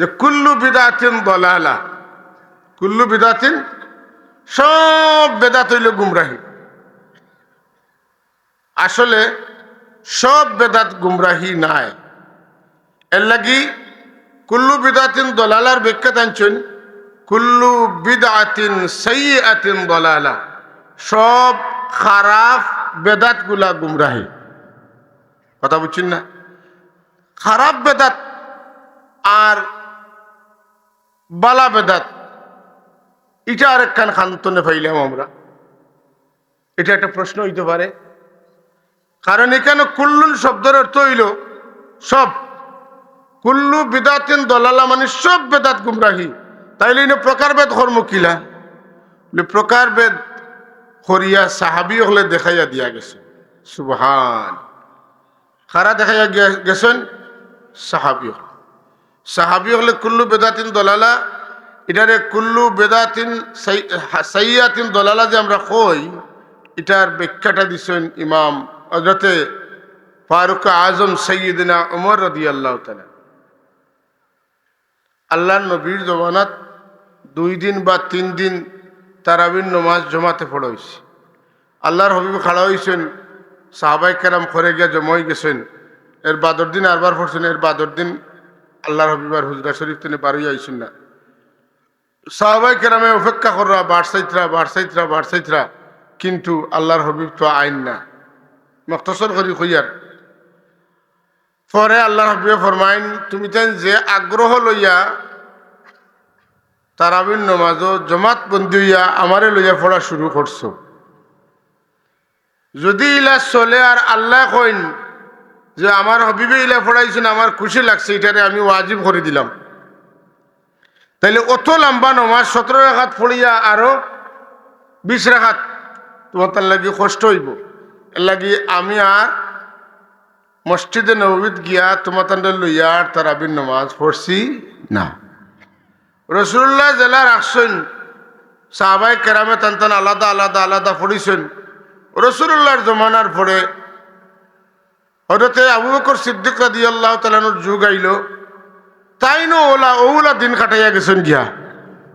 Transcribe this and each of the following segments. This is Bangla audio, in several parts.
যে কুল্লু বিদাতিন দলালা, কুল্লু বিদাতিন, সব বেদাত হইল গুমরাহি। আসলে সব বেদাত গুমরাহি নাই। এর লাগি কুল্লু বিদাতিন দলালার ব্যাখ্যা টানছেন কুল্লু বিদআতিন সাইয়্যাতিন দলালা, সব খারাপ বেদাত গুলা গুমরাহি। কথা বুঝছেন না? খারাপ বেদাত আর বালা বেদাত, এটা আরেকখান খান্তনে পাইলাম আমরা। এটা একটা প্রশ্ন হইতে পারে, কারণ এখানে কুল্লুল শব্দের অর্থ হইল সব। কুল্লু বিদাতিন দলালা মানে সব বেদাত গুমরাহি। তাইলে ইনো প্রকারভেদ কর্ম কিলা? প্রকারভেদ করিয়া সাহাবি হলে দেখাইয়া দিয়া গেছে। সুবহান। খারা দেখাইয়া গেছেন সাহাবি হল। সাহাবি হলে কুল্লু বেদাতিন দলালা, এটারে কুল্লু বেদাতিন সাইয়্যাতিন দলালা যে আমরা কই, এটার ব্যাখ্যাটা দিচ্ছেন ইমাম হযরতে ফারুক আজম সাইয়্যিদনা উমর রাদিয়াল্লাহু তাআলা। আল্লাহর নবীর জমানাত 2 দিন বা 3 দিন তারাবির নামাজ জমাতে পড়া হয়েছে। আল্লাহর হাবিব খাড়া হয়েছেন, সাহাবায়ে কেরাম ঘরে গিয়া জমা হয়ে গেছেন। এর বাদর দিন আরবার পড়ছেন, এর বাদর দিন আল্লাহর হাবিব আর হুজরা শরীফ তিনি বাড়ি আইছেন না। সাহাবায়ে কেরামে অপেক্ষা কররা বাড়সাইতরা, কিন্তু আল্লাহর হাবিব তো আইন না। মুখতসর করি কইয়ার পরে আল্লাহর হাবিবে ফরমাইন, তুমি তেন যে আগ্রহ লইয়া তারাবির নামাজও জমাত বন্দি হইয়া আমারে লইয়া পড়া শুরু করছো, যদি ইলা চলে আর আল্লাহ কইন যে আমার হাবিবে ইলা পড়াইছেন, আমার খুশি লাগছে, এটারে আমি ওয়াজিব করে দিলাম, তাইলে অত লম্বা নমাজ 17 রাকাত পড়িয়া আরো 20 রাকাত তোমার তার লাগি কষ্ট হইব। এর লাগি আমি আর মসজিদে নববীত গিয়া তোমার তান্ডা লইয়া আর তারাবির নামাজ পড়ছি না। রাসূলুল্লাহ জেলা রাখছেন, সাহাবায়ে কেরামে তান আলাদা আলাদা আলাদা পড়িছেন। রাসূলুল্লাহর জমানার পরে হযরতে আবু বকর সিদ্দিক রাদিয়াল্লাহু তাআলার যুগ আইল, তাইনো ওলা দিন কাটাইয়া গেছেন গিয়া।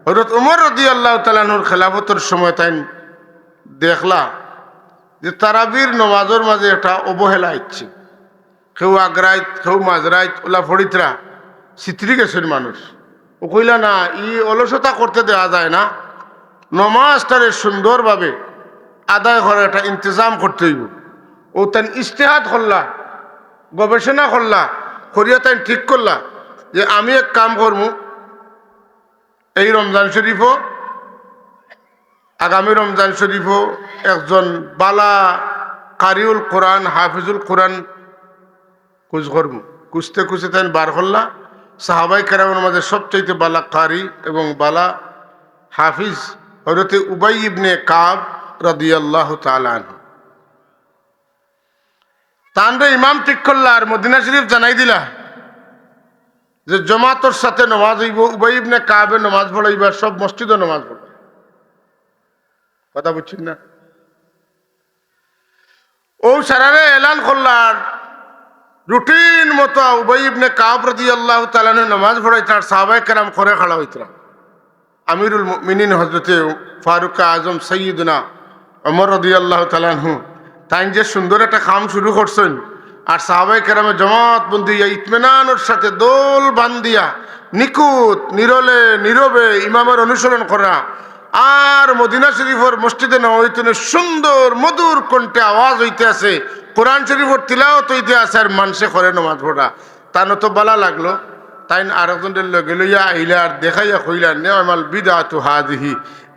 হযরত ওমর রাদিয়াল্লাহু তাআলার খেলাফতের সময় তাই দেখলা যে তারাবির নমাজের মাঝে একটা অবহেলা ইচ্ছে, কেউ আগ্রাইত কেউ মাঝরাইত ওলা ফড়িতরা চিত্রি গেছেন মানুষ। ও কইলা না, ই অলসতা করতে দেওয়া যায় না, নমাজটারে সুন্দরভাবে আদায় করার একটা ইন্তজাম করতে হইব। ও তাই ইজতিহাদ করলা, গবেষণা করলা, করিয়া তাই ঠিক করলা যে আমি এক কাম করবো, এই রমজান শরীফও আগামী রমজান শরীফও একজন বালা কারিউল কোরআন হাফিজুল কোরআন কুজ করবো। খুঁজতে তাই বার করলা। সাহাবায়ে কেরামের মাঝে সবচাইতে বালা কারি এবং বালা হাফিজ হযরতে উবাই ইবনে কাব রাদিয়াল্লাহু তাআলা আনহু। তানরে ইমাম ঠিক করলা আর মদিনা শরীফ জানাই দিলা যে জমাতর সাথে নামাজ হইব, উবাই ইবনে কাবে নামাজ পড়াইবা, সব মসজিদে নামাজ পড়া। কথা বুঝছেন না? ও সারারে এলান করলার রুটিন মতো উবাই ইবনে কাব রাদিয়াল্লাহু তাআলা নামাজ পড়াইতার, সাহাবায়ে কেরাম করে খাড়া হইতরা। আমিরুল মুমিনিন হযরতে ফারুক আজম সাইয়্যিদনা ওমর রাদিয়াল্লাহু তাআলা আনহু তাই যে সুন্দর একটা কাম শুরু করছেন, আর সাহাবায়ে কেরামে জমাত বন্দি ইতমিনানের সাথে দোল বান্ধিয়া নিকুত নিরলে নীরবে ইমামের অনুসরণ করা, আর মদিনা শরীফের মসজিদে নববীতে সুন্দর মধুর কণ্ঠে আওয়াজ হইতে আছে, কোরআন শরীফের তিলাওয়াত হইতে আছে, আর মানুষে করে নামাজ পড়া। তার তো বালা লাগলো। তাই আরেকজনের লগে লইয়া আইলা আর দেখাইয়া কইলা, নি'মাল বিদআতু হাযিহি,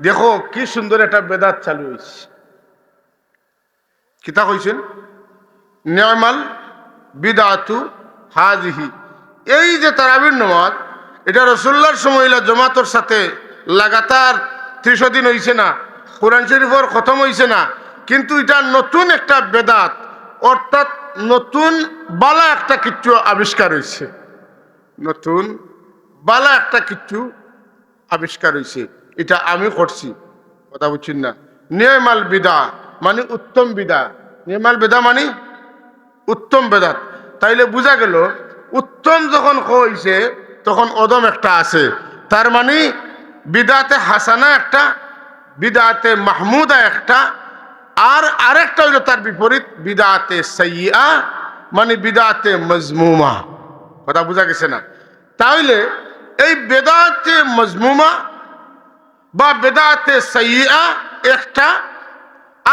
দেখো কি সুন্দর একটা বেদাত চালু হইছে। কিতা কইছেন? নি'মাল বিদআতু হাযিহি। এই যে তারাবির নামাজ, এটা রাসূলুল্লাহর সময় জমাতের সাথে লাগাতার 30 দিন হইছে না, কোরআন শরীফের খতম হইছে না, কিন্তু এটা নতুন একটা বেদাত, অর্থাৎ নতুন বালা একটা কিচ্ছু আবিষ্কার হইছে, নতুন বালা একটা কিচ্ছু আবিষ্কার হইছে, এটা আমি করছি। কথা বুঝছেন না? নি'মাল বিদা মানে উত্তম বিদা, নি'মাল বিদা মানে উত্তম বেদাত। তাইলে বুঝা গেল উত্তম যখন হইছে, তো তখন ওদম একটা আছে। তার মানে বিদাতে হাসানা একটা, বিদাতে মাহমুদা একটা, আর আরেকটা হইল তার বিপরীত বিদাতে সাইয়্যা, মানে বিদাতে মজমুমা। কথা বোঝা গেছে না? তাহলে এই বেদাতে মজমুমা বা বেদাতে সাইয়্যা একটা,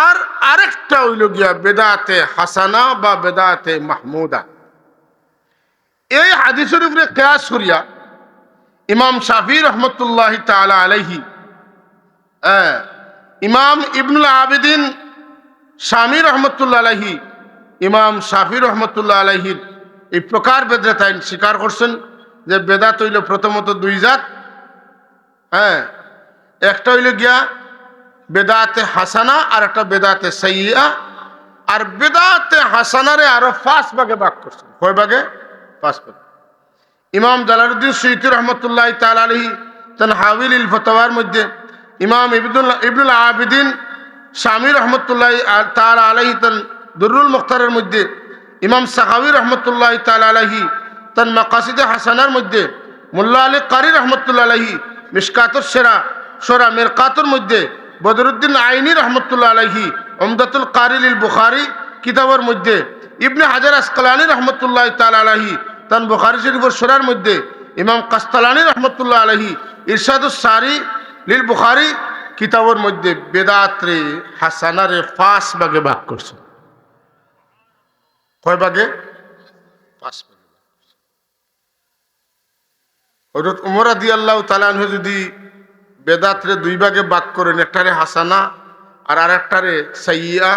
আর আরেকটা হইল গিয়া বেদাতে হাসানা বা বেদাতে মাহমুদা। এই হাদিসের উপরে কিয়াস করিয়া ইমাম শাফি রহমতুল্লাহ তাআলা আলাইহি, ইমাম ইবনুল আবিদিন শামী রহমতুল্লাহ আলাইহি, ইমাম শাফি রহমতুল্লাহ আলাইহির এই প্রকার বেদে তাই স্বীকার করছেন যে বেদাত হইল প্রথমত দুই জাত। একটা হইল গিয়া বেদাতে হাসানা আর একটা বেদাতে সাইয়্যা। আর বেদাতে হাসানারে আরো 5 ভাগে ভাগ করছেন। কয় ভাগে? 5 ভাগে। ইমাম জালালউদ্দিন সুয়ুতী রহমতুল্লাহ তাআলা আলাইহি তান হাওয়াইল ফতওয়ার মধ্যে, ইমাম ইবনুল আবিদিন শামী রহমতুল্লাহ তাআলা আলাইহি তান দুররুল মুখতারের মধ্যে, ইমাম সাখাওয়ী রহমতুল্লাহ তাআলা আলাইহি তান মাকাসিদে হাসানার মধ্যে, মোল্লা আলী কারি রহমতুল্লাহ আলাইহি মিশকাতুস শরা মিরকাতুর মধ্যে, বদরুদ্দিন আইনি রহমতুল্লাহ আলাইহি উমদাতুল কারি লিল বুখারী কিতাবের মধ্যে, ইবনে হাজার আসকালানী রহমতুল্লাহ তাআলা আলাইহি তান বুখারী শরীফের শরার মধ্যে, ইমাম কাস্তালানী রহমতুল্লাহ আলাইহি ইরশাদুস সারি লিল বুখারী কিতাবের মধ্যে বেদাতে হাসানারে 5 ভাগে ভাগ করছে। কয় ভাগে? 5 ভাগে। হযরত ওমর রাদিয়াল্লাহু তাআলা আনহু যদি বেদাতরে 2 ভাগে ভাগ করেন, একটারে হাসানা আর আরেকটারে সাইয়্যা,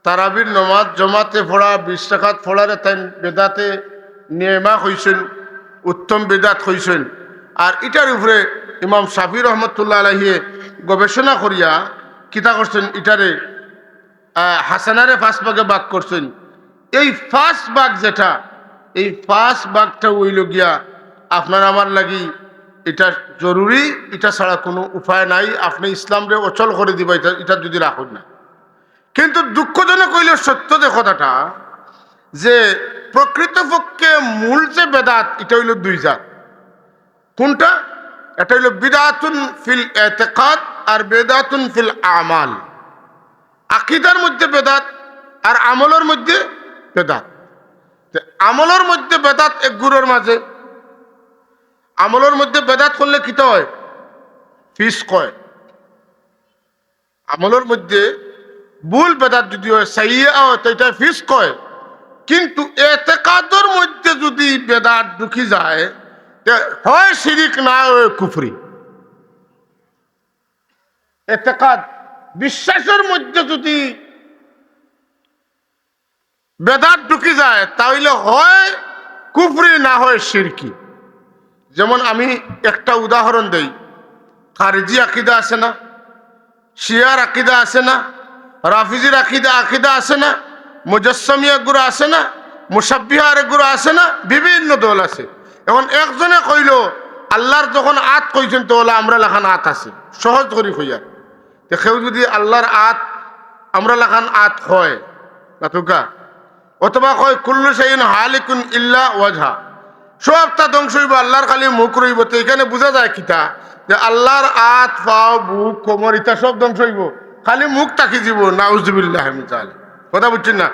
তারাবির নামাজ জমাতে পড়া 20 রাকাত পড়ারে তাই বেদাতে নিয়মা হইছেন, উত্তম বেদাত হইছেন। আর এটার উপরে ইমাম শাফি রহমতুল্লাহ আলাইহি গবেষণা করিয়া কিতা করছেন, এটারে হাসানারে 5 ভাগে ভাগ করছেন। এই 5 ভাগ যেটা, এই 5 ভাগটা হইল গিয়া আপনার আমার লাগি এটা জরুরি, এটা ছাড়া কোনো উপায় নাই। আপনি ইসলামরে অচল করে দিবা এটা যদি রাখুন না। কিন্তু দুঃখজনক হইল সত্য যে কথাটা, যে প্রকৃতপক্ষে মূল যে বেদাত এটা হইল 2 জাত। কোনটা? এটা হইল বিদআতুন ফিল ইতিকাদ আর বিদআতুন ফিল আমাল। আকীদার মধ্যে বেদাত আর আমলের মধ্যে বেদাত। আমলের মধ্যে বেদাত এক গুরুর মাঝে, আমলের মধ্যে বেদাত করলে কি হয়? ফিস্ক হয়। আমলের মধ্যে ভুল বেদাত যদি হয়, সাইয়্যা হয়, তো এটা ফিস্ক হয়। কিন্তু ইতিকাদের মধ্যে যদি বেদাত ঢুকি যায়, হয় শিরিক না হয় কুফরি। ইতিকাদ বিশ্বাসের মধ্যে যদি বেদাত ঢুকি যায় তাহলে হয় কুফরি না হয় শিরকি। যেমন আমি একটা উদাহরণ দেই, খারিজি আকীদা আছে না, শিয়ার আকীদা আছে না, রাফিজির আকীদা আছে না, মুজাসসিমিয়া গুরু আছে না, মুশাব্বিহার গুরু আছে না, বিভিন্ন দল আছে। এখন একজনে কইল আল্লাহর যখন আত কইছেন তো হলো আমরা লেখান আত আছে, সহজ করি কইয়া। তো কেউ যদি আল্লাহর আত আমরা লেখান আত হয় না তোকা, অথবা কয় কুল্লু শাইইন হালিকুন ইল্লা ওয়াজহা, সবটা ধ্বংস হইব, আল্লাহর খালি মুখ রইব। তো এখানে বোঝা যায় কিতা, যে আল্লাহর আত পাও বুক কোমর ইটা সব ধ্বংস হইব, খালি মুখ তাকি যাব। নাউজুবিল্লাহ মিন যালিক। কথা বুঝছেন না?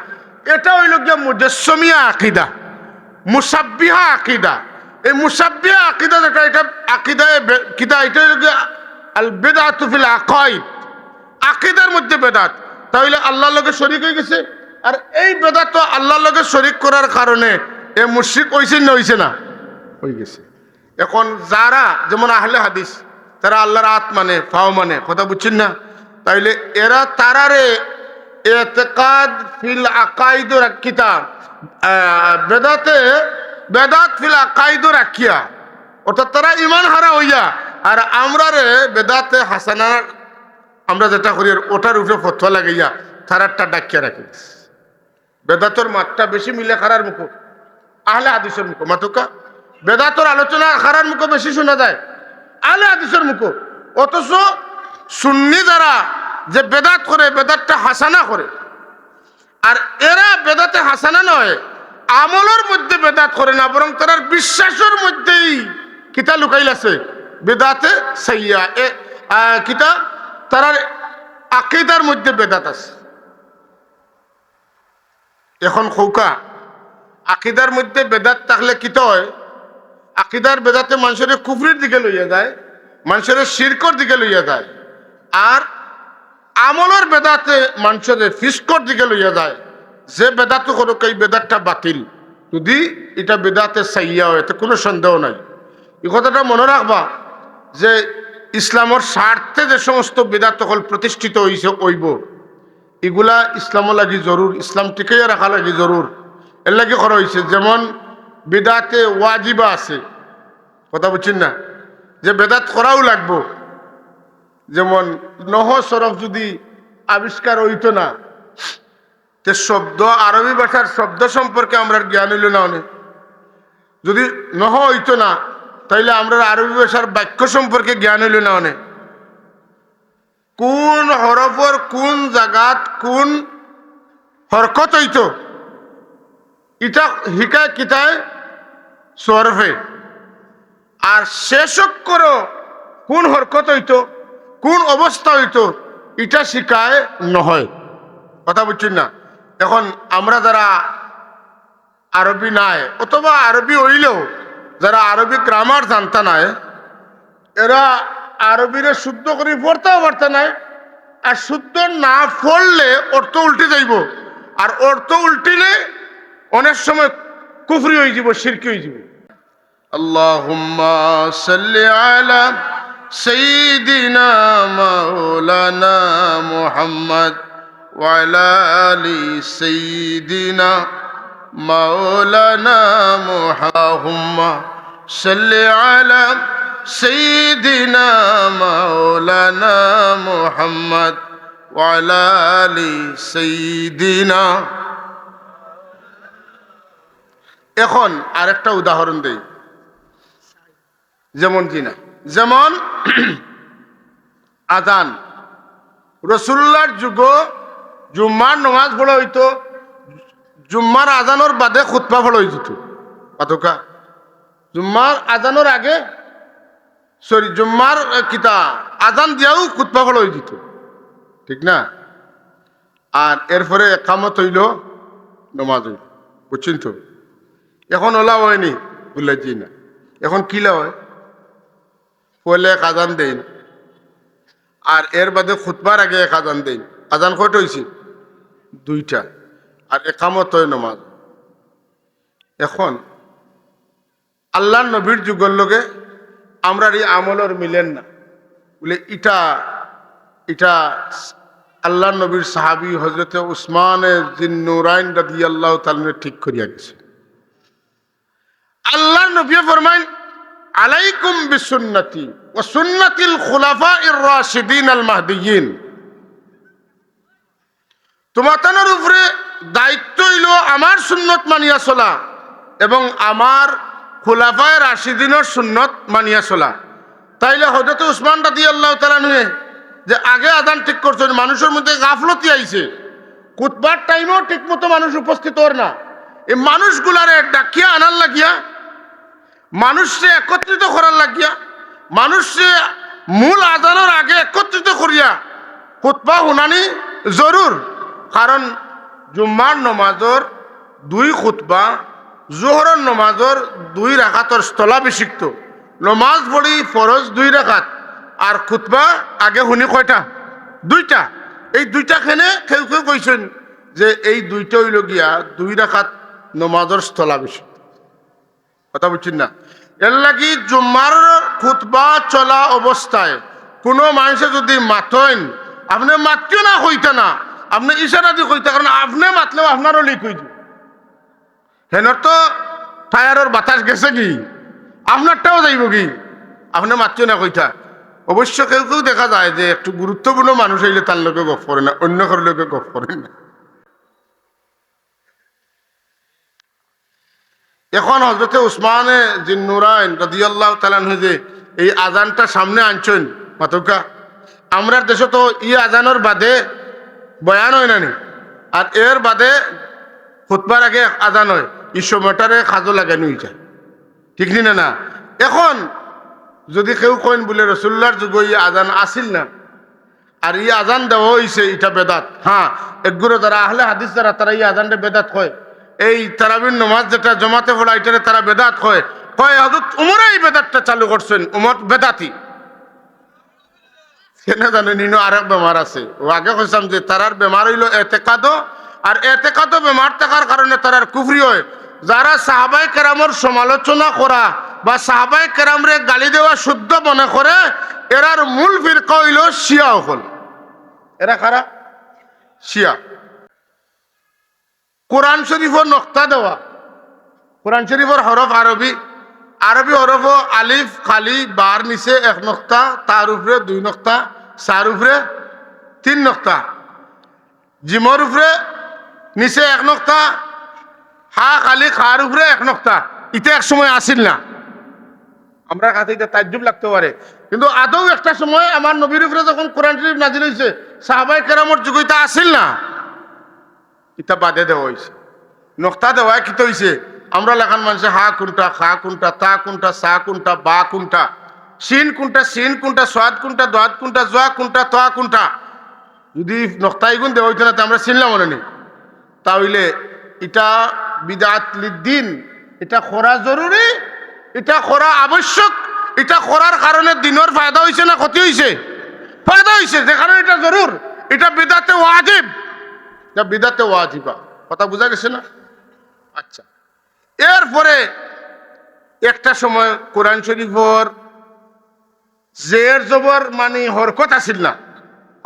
এটা হইল গিয়া মুজাসসিমিয়া আকীদা, মুশাব্বিহা আকীদা। এই মুশাব্বিহা আকীদা যেটা, এটা আকীদায়ে কিতা, এটা হইল গিয়া আল বিদআতু ফিল আকাইদ, আকীদার মধ্যে বেদাত। তাহলে আল্লাহর লগে শরীক হয়ে গেছে। আর এই বেদাত তো আল্লাহর লগে শরীক করার কারণে এ মুশরিক হইছে না হইছে না? হয়ে গেছে। এখন যারা যেমন আহলে হাদিস, তারা আল্লাহর আত মানে, ফাও মানে, কথা বুঝছেন না? তাইলে এরা তারারে ইতিকাদ ফিল আকাইদ রাখিতা, বেদাত ফিল আকাইদ রাখিয়া, অর্থাৎ তারা ইমান হারা হইয়া। আর আমরা রে বেদাতে হাসানা আমরা যেটা করি ওটার উপরে ফতোয়া লাগাইয়া তারারটা ডাকিয়া রাখি। বেদাতর মাত্রা বেশি মিলে খারার মুখ আহলে হাদিসের মুখ, মাতুকা বেদাতর আলোচনা খারার মুখ বেশি শোনা যায় আহলে হাদিসের মুখ। অথচ সুন্নি যারা যে বেদাত করে, বেদাতটা হাসানা করে। আর এরা বেদাতে হাসানা নয়, আমলের মধ্যে বেদাত করে না, বরং তার বিশ্বাসের মধ্যেই কিতা লুকাইল আছে, বেদাতে সাইয়া কিতা তার আকীদার মধ্যে বেদাত আছে। এখন খৌকা আকীদার মধ্যে বেদাত থাকলে কিতা হয়, আকীদার বেদাতে মানুষের কুফরির দিকে লইয়া যায়, মানুষের শিরকর দিকে লইয়া যায়, আর আমলের বেদাতে মানুষের ফিসকর দিকে লইয়া যায়। যে বেদাত করুক এই বেদাতটা বাতিল, যদি এটা বেদাতে সাইয়া হয় তো কোনো সন্দেহ নাই। এই কথাটা মনে রাখবা যে ইসলামের স্বার্থে যে সমস্ত বেদাত হল প্রতিষ্ঠিত হইছে হইব, এগুলা ইসলামও লাগি জরুর, ইসলাম টিকাইয়া রাখা লাগি জরুর, এর লাগি করা হয়েছে। যেমন বেদাতে ওয়াজিবা আছে, কথা বুঝছেন না, যে বেদাত করাও লাগবো। যেমন নহ সরফ যদি আবিষ্কার হইতো না, তে শব্দ আরবি ভাষার শব্দ সম্পর্কে আমরা জ্ঞান হইল না অনেক। যদি নহ হইতো না তাইলে আমরা আরবি ভাষার বাক্য সম্পর্কে জ্ঞান হইল না অনেক। কোন হরফর কোন জায়গাত কোন হরকত হইতো এটা হিকায় কিতায় সরফে, আর শেষক করো কোন হরকত হইতো কোন অবস্থা হইতো এটা শিখায় নহয়, কথা বুঝছেন না। এখন আমরা যারা আরবি নাই অথবা আরবি হইলেও যারা আরবি গ্রামার জানতা নাই, এরা আরবিরে শুদ্ধ করে পড়তেও পারতে নাই, আর শুদ্ধ না পড়লে অর্থ উল্টে যাইব, আর অর্থ উল্টিলে অনেক সময় কুফরি হয়ে যাব, শিরকি হয়ে যাব। আল্লাহুম্মা সাল্লি আলা সাইয়্যিদিনা মাওলানা মুহাম্মদ ওয়া আলা আলি সাইয়্যিদিনা মাওলানা মুহাম্মদ সাল্লি আলা সাইয়্যিদিনা মাওলানা মুহাম্মদ ওয়া আলা আলি সাইয়্যিদিনা। এখন আরেকটা উদাহরণ দেই, যেমন জিনা, যেমন আজান। রসুল্লাহর যুগ জুম্মার নামাজ পড়া হইতো, জুম্মার আজানোর বাদে খুতবা পড়া হয়ে যেত। পাতকা জুম্মার আজানোর আগে জুম্মার কিতা আজান দিয়াও খুতবা পড়া হয়ে যেত, ঠিক না। আর এরপরে একামত হইল, নমাজ হইল, বুঝছেন তো। এখন ওলা হয়নি বুঝলেছি না, এখন কিলা হয়, পয়লে এক আজান দেন আর এর বাদে খুতবার আগে এক আজান দেন। আজান কয়টা হয়েছে? দুইটা, আর একামত হয় নমাজ। এখন আল্লাহর নবীর যুগের লগে আমরা এই আমলের মিলেন না বলে এটা এটা আল্লাহর নবীর সাহাবী হজরতে উসমানে জিন্নুরাইন রাদিয়াল্লাহু তাআলা ঠিক করিয়া গেছে। আল্লাহর নবী ফরমাইন, আলাইকুম বিসুন্নতি ওয়া সুন্নাতিল খুলাফাইর রাশিদিন আল মাহদিয়িন। তোমাদের উপরে দায়িত্ব হইল আমার সুন্নত মানিয়া চলা এবং আমার খুলাফায়ে রাশিদিনের সুন্নত মানিয়া চলা। তাইলে হযরত উসমান রাদিয়াল্লাহু তাআলা নহে যে আগে আজান ঠিক করছেন, মানুষের মধ্যে গাফলতি আইছে, খুতবার টাইমেও ঠিক মতো মানুষ উপস্থিত হর না। এই মানুষগুলারে ডাকিয়া আনার লাগিয়া, মানুষকে একত্রিত করার লাগিয়া, মানুষকে মূল আজানের আগে একত্রিত করিয়া খুতবা শুনানি জরুর। কারণ জুম্মার নমাজর দুই খুতবা, জোহরের নমাজর দুই রাকাতর স্থলাভিষিক্ত। নমাজ পড়ি ফরজ দুই রাকাত, আর খুতবা আগে শুনি কয়টা? দুইটা। এই দুইটা খেনে কেউ কেউ কইছেন যে এই দুইটা হইল গিয়া দুই রাকাত নমাজর স্থলাভিষিক্ত, কথা বুঝছেন না। এর লাগি জুম্মার খুতবা চলা অবস্থায় কোনো মানুষে যদি মাতেন, আপনি মাতিও না কইতা না, আপনি ইশারা দিয়ে কইতা, কারণ আপনি মাতলেও আপনারও লিক হয়ে যাবে। হেনর তো টায়ারের বাতাস গেছে কি, আপনারটাও যাইব কি, আপনি মাতিও না কইতা। অবশ্য কেউ কেউ দেখা যায় যে একটু গুরুত্বপূর্ণ মানুষ হইলে তার লোকে গপ করে না, অন্য কারোর লোকে গপ করেন না। এখন হযরতে উসমানে জিন্নুরাইন রাদিয়াল্লাহু তাআলা আনহু যে এই আজানটা সামনে আনছেন, মাতকা আমরা দেশে তো ই আজানের বাদে বয়ান হয় না নি, আর এর বাদে খুতবার আগে আজান হয়। এই সময়টারে খাজো লাগানো যায়, ঠিক না? না এখন যদি কেউ কইন বলে রসুল্লার যুগ ই আজান আসিল না আর ই আজান দেওয়া হয়েছে, এটা বেদাত। হ্যাঁ, একগুলো যারা আহলে হাদিস যারা তারা এই আজানটা বেদাত কয়। এই তারাবির নমাজ যেটা জমাতে পড়া এটারে তারা বেদাত কয়। হযরত উমর এই বেদাতটা চালু করছেন, উমর বেদাতি কেন জানেন? ইনো আরেক বেমার আছে, ও আগে কইসাম যে তারার বেমার হইল এতেকাদো, আর এতেকাদো বেমার থাকার কারণে তারার কুফরি হয়। যারা সাহাবায়ে কেরামর সমালোচনা করা বা সাহাবায়ে কেরামরে গালি দেওয়া শুদ্ধ মনে করে, এরার মূল ফিরকা হইল শিয়া হল। এরা কারা? শিয়া। কোরআন শরীফের নকতা দেওয়া, কোরআন শরীফের হরফ আরবি, আরবি হরফ আলিফ খালি বার নিচে এক নকতা, তার উপরে দুই নকতা, সার উপরে তিন নকতা, জিমর উপরে নিচে এক নকতা, হা খালি খার উপরে এক নকতা। এটা এক সময় আসিল না, আমরা কাছে এটা তাজ্জুব লাগতে পারে, কিন্তু আদৌ একটা সময় আমার নবীর উপরে যখন কোরআন শরীফ নাজিল হয়েছে, সাহাবায়ে কেরামর যুগ এটা আসিল না, এটা বাদে দেওয়া হয়েছে। নকতা দেওয়ায় কি হয়েছে? আমরা লেখান মানুষে হা কোনটা, খা কোনটা, তা কোনটা, সা কোনটা, বা কোনটা, সিন কোনটা, সিন কোনটা, সোয়াদ কোনটা, দোয়াদ কোনটা, জোয়া কোনটা, তোয়া কোনটা। যদি নকতাই গুণ দেওয়া হইতো না তো আমরা চিনলাম মনে নেই। তাহলে এটা বিদআত লিদ্দিন, এটা করা জরুরি, এটা করা আবশ্যক। এটা করার কারণে দিনের ফায়দা হয়েছে না ক্ষতি হয়েছে? ফায়দা হয়েছে, যে কারণে এটা জরুর। এটা বিদআতে ওয়াজিব, এটা বিদআতে ওয়াজিবা। কথা বোঝা গেছে না? আচ্ছা, এরপরে একটা সময় কোরআন শরীফর জের জবর মানে হরকত আসিল না,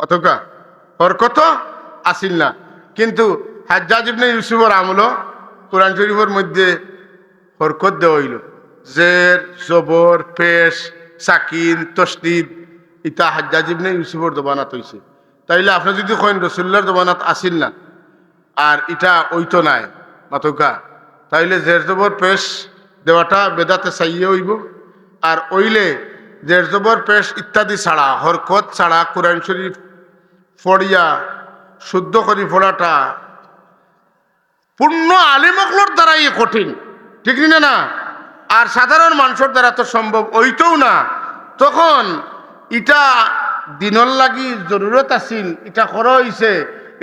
অতকা হরকত আসিল না, কিন্তু হাজ্জাজ ইবনে ইউসুফের আমলো কোরআন শরীফের মধ্যে হরকত দেওয়া হইল। জের জবর পেশ সাকিন তসদিদ, ইটা হাজ্জাজ ইবনে ইউসুফের জবানাত হইছে। তাইলে আপনি যদি কইন রাসূলুল্লাহর জবানাত আসিল না আর এটা ওইতো নাই মাতকা, তাইলে জের জবর পেশ দেওয়াটা বেদাতে চাইয়ে হইব। আর ওইলে জের জবর পেশ ইত্যাদি ছাড়া, হরকত ছাড়া কোরআন শরীফ পড়িয়া শুদ্ধ করি পড়াটা পূর্ণ আলিমকলোর দ্বারাই কঠিন, ঠিক না? না, আর সাধারণ মানুষের দ্বারা তো সম্ভব হইতও না। তখন এটা দিনর লাগি জরুরত আছিল, এটা করা হইছে,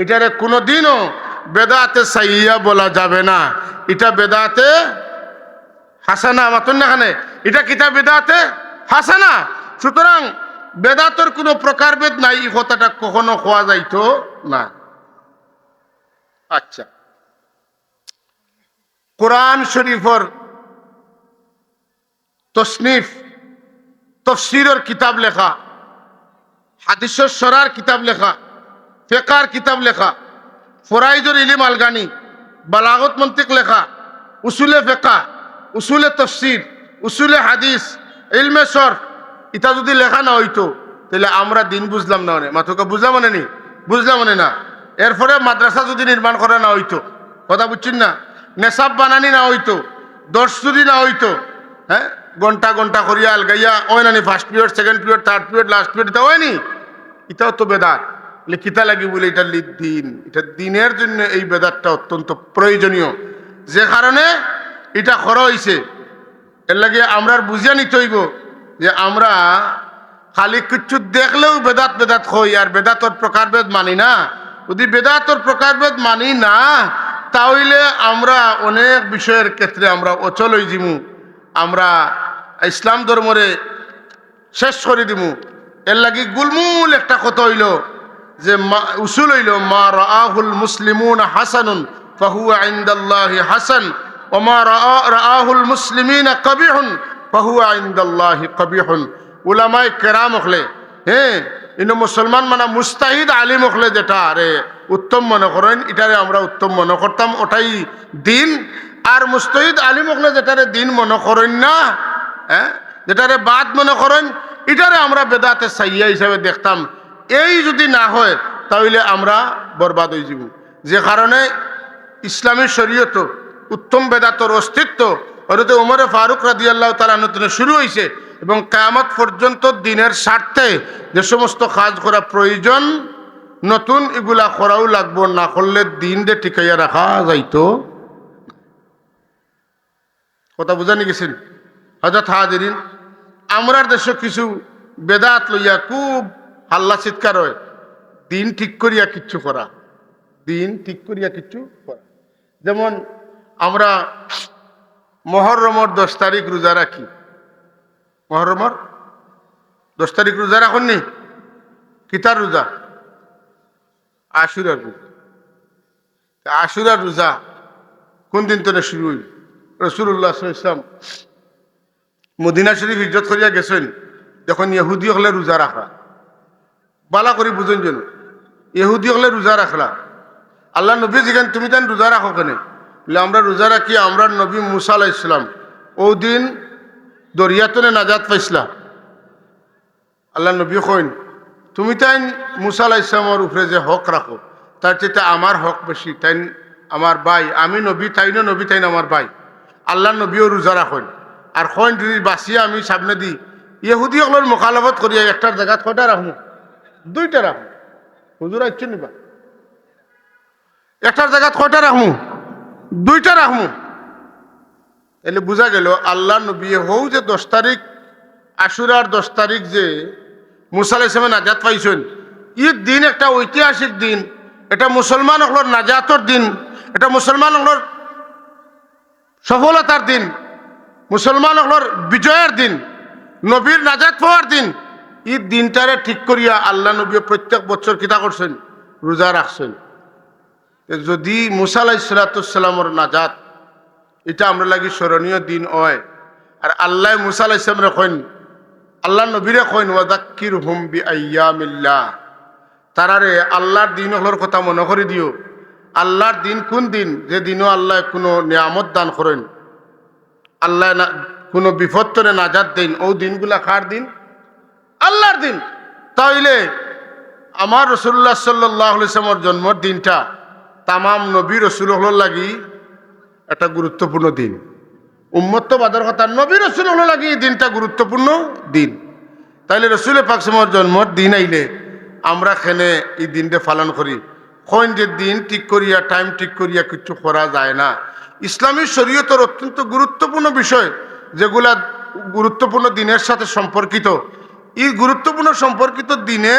এটারে কোনোদিনও বেদাতে সাইয়া বলা যাবে না। এটা বেদাতে হাসানা, মাতুন না খানে, এটা কিতা বেদাতে হাসানা। সুতরাং বেদাতের কোনো প্রকারভেদ নাই, এই কথাটা কখনো খোয়া যাইতো না। আচ্ছা, কোরআন শরীফর তসনিফ তফসিরের কিতাব লেখা, হাদিসের সরার কিতাব লেখা, ফিকহের কিতাব লেখা, ফরাইজুল ইলম আলগানি, বালাগত মন্তিক লেখা, উসুলে ফিকহ, উসুলে তফসির, উসুলে হাদিস, ইলমে সরফ, এটা যদি লেখা না হইতো তাহলে আমরা দিন বুঝলাম না। মাত্রকে বুঝলাম মানে নি, বুঝলাম মানে না। এরপরে মাদ্রাসা যদি নির্মাণ করা না হইতো, কথা বুঝছেন না, নেশাব বানানি না হইতো, দর্শ যদি না হইতো, হ্যাঁ ঘন্টা ঘন্টা করিয়া আলগাইয়া ওই নানি first period, second period, third period, last period, এটা হয়নি। এটাও তো বেদাত। বলে কিতা লাগি বলে এটা দিন, এটা দিনের জন্য এই বেদাতটা অত্যন্ত প্রয়োজনীয়, যে কারণে এটা করা হয়েছে। এর লাগে আমরা বুঝিয়া নিতে হইব যে আমরা খালি কিচ্ছু দেখলেও বেদাত বেদাত হই আর বেদাতর প্রকারভেদ মানি না। যদি বেদাতর প্রকারভেদ মানি না, তাহলে আমরা অনেক বিষয়ের ক্ষেত্রে আমরা অচল হয়ে যাবো, আমরা ইসলাম ধর্মরে শেষ করে দিমু। এর লাগি গুলমুল একটা কথা হইল যে উসুল হইল মা রাআহুল মুসলিমুন হাসানুন ফাহুয়া ইনদাল্লাহি হাসান ওয়া মা রাআহুল মুসলিমিনা কবিহুন ফাহুয়া ইনদাল্লাহি কবিহুন। উলামায়ে কেরাম হলে, হ্যাঁ, ইনো মুসলমান মানে মুস্তাহিদ আলিম হলে যেটা আরে উত্তম মনে করেন, এটারে আমরা উত্তম মনে করতাম, ওটাই দিন। আর মুস্তাহিদ আলিম হলে যেটারে দিন মনে করেন না, হ্যাঁ, যেটারে বাদ মনে করেন, এটারে আমরা বেদাতে সাইয়া হিসাবে দেখতাম। এই যদি না হয় তাহলে আমরা বরবাদ হয়ে যাব। যে কারণে ইসলামী শরীয়ত উত্তম বেদাতর অস্তিত্ব হযরত ওমর ফারুক রাদিয়াল্লাহু তাআলা নতুন শুরু হয়েছে এবং কিয়ামত পর্যন্ত দিনের স্বার্থে যে সমস্ত কাজ করা প্রয়োজন নতুন এগুলা করাও লাগবো, না করলে দিন দে টিকাইয়া রাখা যাইতো। কথা বুঝানি গেছেন হযরত হাজিরিন আমরার দেশে কিছু বেদাত লইয়া খুব হাল্লা চিৎকার হয় দিন ঠিক করিয়া কিচ্ছু করা দিন ঠিক করিয়া কিচ্ছু করা যেমন আমরা মহররমর 10 তারিখ রোজা রাখি মহররমর 10 তারিখ রোজা রাখুননি কিতার রোজা আশুরার রোজা আশুরার রোজা কোন দিন থেকে শুরু হইল রাসূলুল্লাহ সাল্লাল্লাহু আলাইহি ওয়াসাল্লাম মদিনা শরীফ হিজরত করিয়া গেছেন যখন ইহুদি হলে রোজা রাখা বালা করে বুঝেন যেন ইহুদি হলে রোজা রাখলা আল্লাহ নবী যেখানে তুমি তান রোজা রাখো কেন বলে আমরা রোজা রাখি আমরা নবী মুসা আলাইহিস সালাম ও দিন দরিয়াতনে নাজাত পাইছিলা আল্লাহ নবী কইন তুমি তাই মুসা আলাইহিস সালামের উপরে যে হক রাখো তার চেয়ে আমার হক বেশি তাই আমার ভাই আমি নবী তাইনও নবী তাইন আমার ভাই আল্লাহ নবীও রোজা রাখেন আর কইন যদি বাঁচিয়ে আমি সামনে দিই ইহুদি হলের মোকালাফত করিয়া একটার জায়গা কয়টা রাখবো 2টা রাখবো হুজুর আইছেন নিবা একটার জায়গা কয়টা রাখবো 2টা রাখবো এলে বোঝা গেল আল্লাহ নবী হৌ যে 10 তারিখ আশুরার 10 তারিখ যে মুসা আলাইহিস সালাম নাজাত পাইছেন ঈদ দিন একটা ঐতিহাসিক দিন এটা মুসলমান হলোর নাজাতর দিন এটা মুসলমান হলোর সফলতার দিন মুসলমান হলোর বিজয়ের দিন নবীর নাজাত পাওয়ার দিন ঈদ দিনটারে ঠিক করিয়া আল্লাহ নবী প্রত্যেক বছর কিতা করছেন রোজা রাখছেন যদি মুসা আলাইহিস সালামের নাজাত এটা আমরা লাগি স্মরণীয় দিন হয় আর আল্লাহ মুসা আলাইহিস সালাম কইন আল্লাহ নবীরে কইন ওয়াযাক্কিরহুম বিআইয়ামিল্লাহ তারারে আল্লাহর দিন হলোর কথা মনে করে দিও আল্লাহর দিন কোন দিন যে দিনও আল্লাহ কোনো নিয়ামত দান করেন আল্লাহ কোনো বিপত্তরে নাজাত দেন ও দিনগুলা কার দিন আল্লাহর দিন তাইলে আমার রাসূলুল্লাহ সাল্লাল্লাহু আলাইহি ওয়াসাল্লামের জন্মের দিনটা তামাম নবী রাসূল হলোর লাগি একটা গুরুত্বপূর্ণ দিন উম্মত তো বাদর কথা নবী রাসূল হলোর লাগি এই দিনটা গুরুত্বপূর্ণ দিন তাইলে রাসূল পাক সাল্লাল্লাহু জন্মের দিন আইলে আমরা খেনে এই দিনটা পালন করি কোন যে দিন ঠিক করিয়া টাইম ঠিক করিয়া কিছু করা যায় না ইসলামী শরীয়তের অত্যন্ত গুরুত্বপূর্ণ বিষয় যেগুলা গুরুত্বপূর্ণ দিনের সাথে সম্পর্কিত এই গুরুত্বপূর্ণ সম্পর্কিত দিনে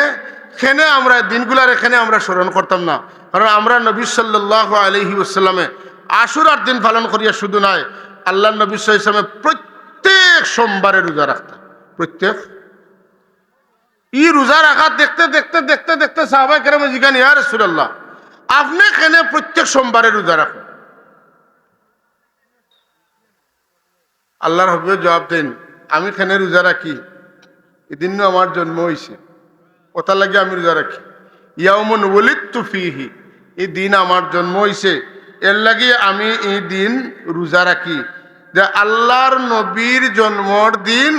খেনে আমরা দিনগুলার এখানে আমরা স্মরণ করতাম না কারণ আমরা নবী সাল্লাল্লাহু আলাইহি ওয়াসাল্লামে আশুরার দিন পালন করিয়া শুধু নয় আল্লাহ নবী সাল্লাল্লাহু আলাইহি ওয়াসাল্লামে প্রত্যেক সোমবারে রোজা রাখতেন প্রত্যেক এই রোজা রাখা দেখতে দেখতে দেখতে দেখতে সাহাবায়ে কেরাম জিজ্ঞাসা ইয়া রাসূলুল্লাহ আপনি কেন প্রত্যেক সোমবারে রোজা রাখেন আল্লাহর হাবিব জবাব দেন আমি কেন রোজা রাখি এদিন আমার জন্ম হয়েছে ওটার লাগে আমি রোজা রাখি ইয়াউমুন ওয়ালিদতু ফীহি এই দিন আমার জন্ম হয়েছে এর লাগে আমি এই দিন রোজা রাখি যে আল্লাহর নবীর জন্মর দিন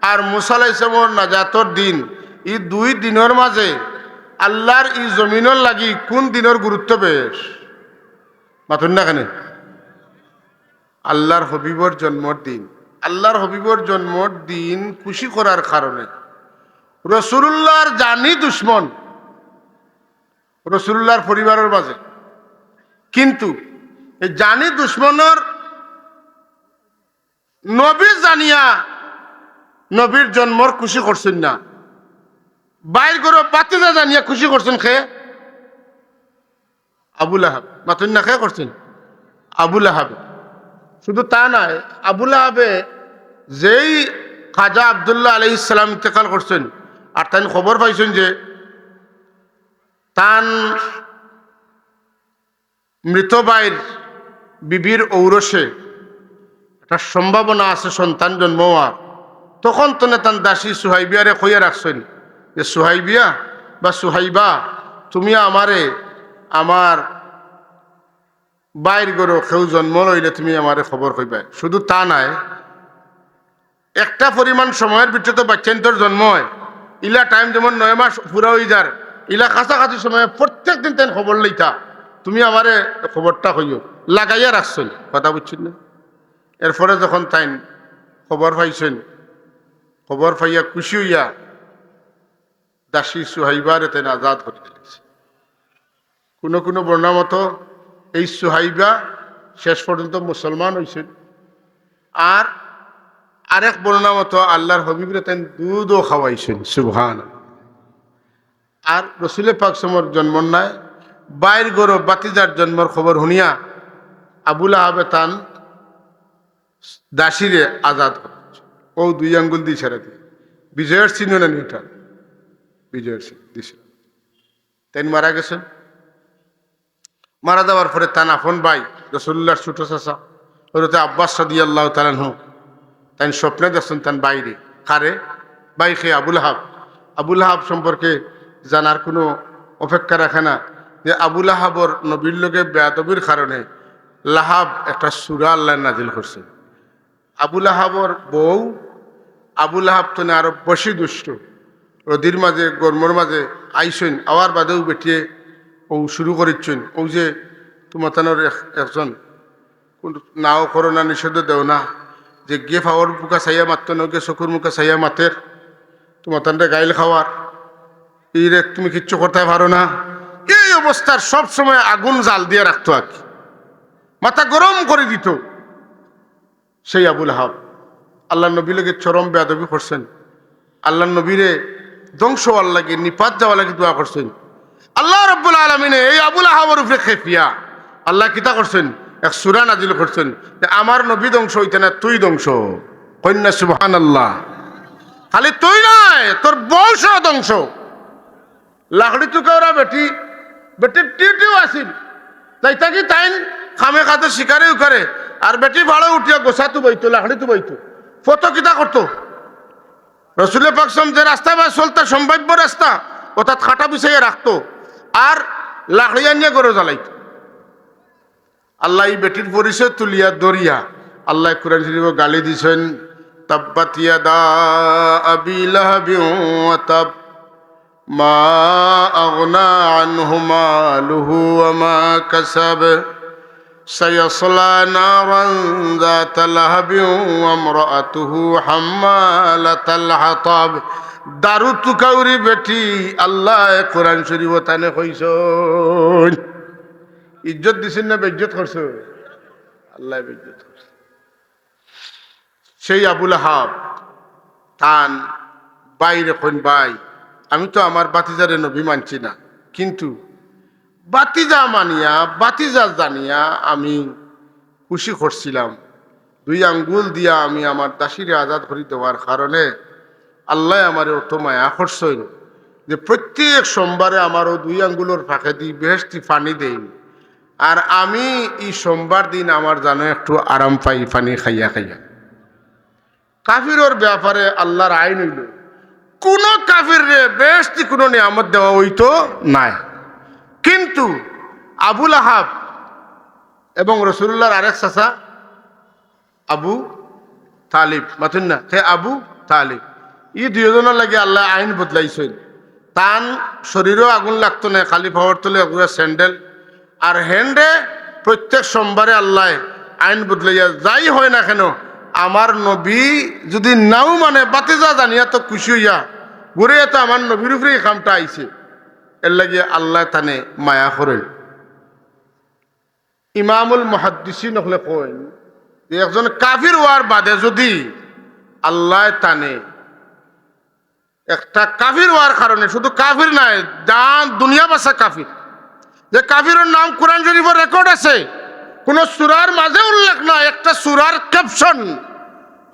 আর মুসা আলাইহিস সালামের নাজাতর দিন এই 2 দিনের মাঝে আল্লাহর এই জমিনের লাগি কোন দিনের গুরুত্ব বেশ মাতুন না কেন আল্লাহর হবিবর জন্মর দিন আল্লাহর হবিবর জন্মর দিন খুশি করার কারণে রাসূলুল্লাহর জানি দুশ্মন রাসূলুল্লাহর পরিবারের মাঝে কিন্তু এই জানি দুশ্মনের নবী জানিয়া নবীর জন্মর খুশি করছেন না বাইর করে বাতিজা জানিয়া খুশি করছেন খে আবু লাহাব মাতুন না খে করছেন আবু লাহাব শুধু তা নয় আবু লাহাবে যেই খাজা আব্দুল্লাহ আলাইহিস সালাম ইন্তেকাল করছেন আর তাই খবর পাইছেন যে তান মৃত ভাইয়ের বিবির ঔরসে একটা সম্ভাবনা আছে সন্তান জন্ম হওয়ার তখন তনে তান দাসী সুহাইবিয়ারে কইয়া রাখছেন যে সুহাইবিয়া বা সুহাইবা তুমি আমারে আমার বাইর গরো কেউ জন্ম লইলে তুমি আমারে খবর কইবা শুধু তা নাই একটা পরিমাণ সময়ের ভিতরে তো বাচ্চান্তর জন্ম হয় ইলা টাইম যেমন 9 মাস পুরা হয়ে যার ইলা কাছাকাছি সময় প্রত্যেক দিন তেন খবর লইতা তুমি আমারে খবরটা কইও লাগাইয়া রাখছেন কথা বুঝছেন না এরপরে যখন তাই খবর পাইছেন খবর পাইয়া খুশি হইয়া দাসী সুহাইবারে তেন আজাদ করে দিয়েছে কোনো কোনো বর্ণনা মতো এই সুহাইবা শেষ পর্যন্ত মুসলমান হয়েছেন আর আরেক বর্ণনা মতো আল্লাহর হবিবরে তাই দুধও খাওয়াইছেন সুবহান। আর রসুল পাক সমর জন্ম নাই বাইর গরো বাতিজার জন্মর খবর শুনিয়া আবুল আহাবে তান দাসিরে আজাদ ও দুই আঙ্গুল দিয়ে ছেড়ে দিয়ে বিজয়ের চিহ্ন না নিটা বিজয়ের চিহ্ন দিছে। তাই মারা গেছেন। মারা যাওয়ার পরে তান আফন ভাই রসুল্লাহর ছোট চাষা ওরতে আব্বাস রাদিয়াল্লাহু তাআলা আনহু তাই স্বপ্নে দেখছেন তান বাইরে কারে বাই খেয়ে আবুল আহাব। আবুল আহাব সম্পর্কে জানার কোনো অপেক্ষা রাখে না যে আবুল আহাবর নবীর লোকে বেয়াদবির কারণে লাহাব একটা সূরা আল্লাহ নাজিল করছে। আবুল আহাবর বউ আবুল আহাব তো আরো বেশি দুষ্ট রদির মাঝে গরমর মাঝে আইসইন আওয়ার বাদেও বেটিয়ে ও শুরু করিচ্ছেন ও যে তোমার তানোর একজন নাও করো না নিষেধ দেও না যে গিয়ে ফাওয়ার মুখা চাইয়া মারত নগে চকুর মুখা চাইয়া মাতের তোমার তানটা গাইল খাওয়ার এই রে তুমি কিচ্ছু করতে পারো না। এই অবস্থার সব সময় আগুন জাল দিয়ে রাখতো আর কি, মাথা গরম করে দিত সেই আবুল আহাব। আল্লাহ নবী লোকে চরম বেয়াদবি করছেন, আল্লাহ নবীরে ধ্বংস হওয়ার লাগে নিপাত যাওয়ার লাগে দোয়া করছেন। আল্লাহ রাব্বুল আলামিনে এই আবুল আহাবের উপরে খেপিয়া আল্লাহ কিতা করছেন এক সূরা নাজিল করছেন যে আমার নবী ধ্বংস হইতে না তুই ধ্বংস কন্যা সুবহানাল্লাহ। খালি তুই নয় তোর বংশ ধ্বংস। লাকড়ি তুকে ওরা বেটি বেটি টিটিও আসিল তাই তাকি তাইন খামে খাতে শিকারেও করে আর বেটি ভাড়া উঠিয়া গোসা তু বইতো লাকড়ি তু বইতো ফটো কিতা করতো। রসুল পাকসম যে রাস্তা বা চলতা সম্ভাব্য রাস্তা অর্থাৎ খাটা বিছাইয়া রাখতো আর লাকড়ি আনিয়া গরো জ্বালাইতো। আল্লাহ এই বেটির পরিচয় তুলিয়া দরিয়া আল্লাহ কুরআন শরীফে গালি দিছেন তাব্বাত ইয়াদা আবি লাহাবিন ওয়া তাব মা আগনা আনহু মালুহু ওয়া মা কাসাব সায়াসলা নারান যাতা লাহাবিন ওয়া ইমরাআতুহু হাম্মালাতাল হাতাব। দারু তুকাউরি বেটি আল্লাহ কোরআন শরীফ তানে কইছেন। ইজ্জত দিছেন না বেইজ্জত করছে? আল্লাহ বেইজ্জত করছে। সেই আবুল আহাব তান বাইরে কোন ভাই আমি তো আমার বাতিজারে নবী মানছি না, কিন্তু বাতিজা মানিয়া বাতিজা জানিয়া আমি খুশি করছিলাম। দুই আঙ্গুল দিয়া আমি আমার দাসীরে আজাদ করে দেওয়ার কারণে আল্লাহ আমার অত মায়া করছেন যে প্রত্যেক সোমবারে আমারও দুই আঙ্গুলের ফাঁকে দিয়ে বেহেশতি পানি দেই আর আমি এই সোমবার দিন আমার জানো একটু আরাম পাই পানি খাইয়া খাইয়া। কাফিরের ব্যাপারে আল্লাহর আইন হইল কোন কাফির রে বেহেশতি কোনো নিয়ামত দেওয়া হইতো নাই, কিন্তু আবুল আহাব এবং রসুল্লাহর আরেক চাচা আবু তালিব মাতুন না সে আবু তালিব ই দুজনের লাগে আল্লাহ আইন বদলাইছেন। তান শরীরেও আগুন লাগতো না, খালি পাওয়ার তোলে এগুলো স্যান্ডেল আর হ্যান্ডে প্রত্যেক সোমবারে আল্লাহ আইন বদলাইয়া যাই হয় না কেন আমার নবী যদি নাও মানে বাতিজা জানিয়া তো খুশি হইয়া ঘুরে তো আমার নবীর উপরে এই কামটা আইছে এর লাগে আল্লাহ তানে মায়া করেন। ইমামুল মুহাদ্দিসিন হলে কইন যে একজন কাফির হওয়ার বাদে যদি আল্লাহ তানে একটা কাফির হওয়ার কারণে শুধু কাফির নাই জান দুনিয়া বাসা কাফির, যে কাফিরের নাম কোরআন শরীফের রেকর্ড আছে কোন সূরার মাঝে উল্লেখ নাই, একটা সূরার ক্যাপশন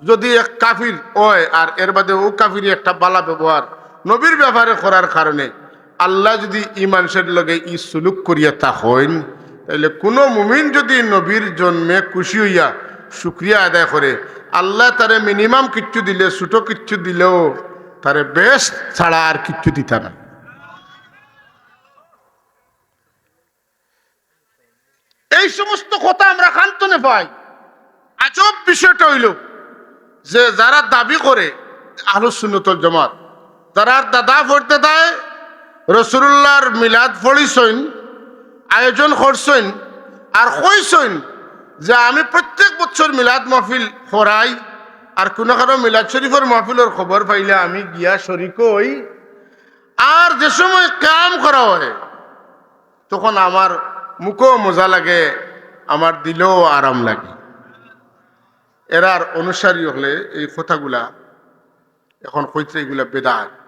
যদি এক কাফির হয় আর এর বাদে ও কাফির একটা বালা ব্যবহার নবীর ব্যাপারে করার কারণে আল্লাহ যদি ইমানসের লগে ই সুলুক করিয়া তা হইন তাহলে কোনো মুমিন যদি নবীর জন্মে খুশি হইয়া শুকরিয়া আদায় করে আল্লাহ তারে মিনিমাম কিচ্ছু দিলে ছোট কিচ্ছু দিলেও তারে বেস্ট ছাড়া আর কিচ্ছু দিতা না। এই সমস্ত কথা আমরা কান্তনে পাই। আজব বিষয়টা হইল যে যারা দাবি করে আহলুস সুন্নাত ওয়াল জামাত যারা দাদা পড়তে দেয় রাসূলুল্লাহর মিলাদ পড়িছেন আয়োজন করছেন আর কইছেন যে আমি প্রত্যেক বছর মিলাদ মাহফিল করাই আর কোনো কারো মিলাদ শরীফের মাহফিলের খবর পাইলে আমি গিয়া শরীক হই আর যে সময় কাম করা হয় তখন আমার মুখও মজা লাগে আমার দিলেও আরাম লাগে। এরার অনুসারী হলে এই কথাগুলা এখন কইতে এগুলা বেদাত।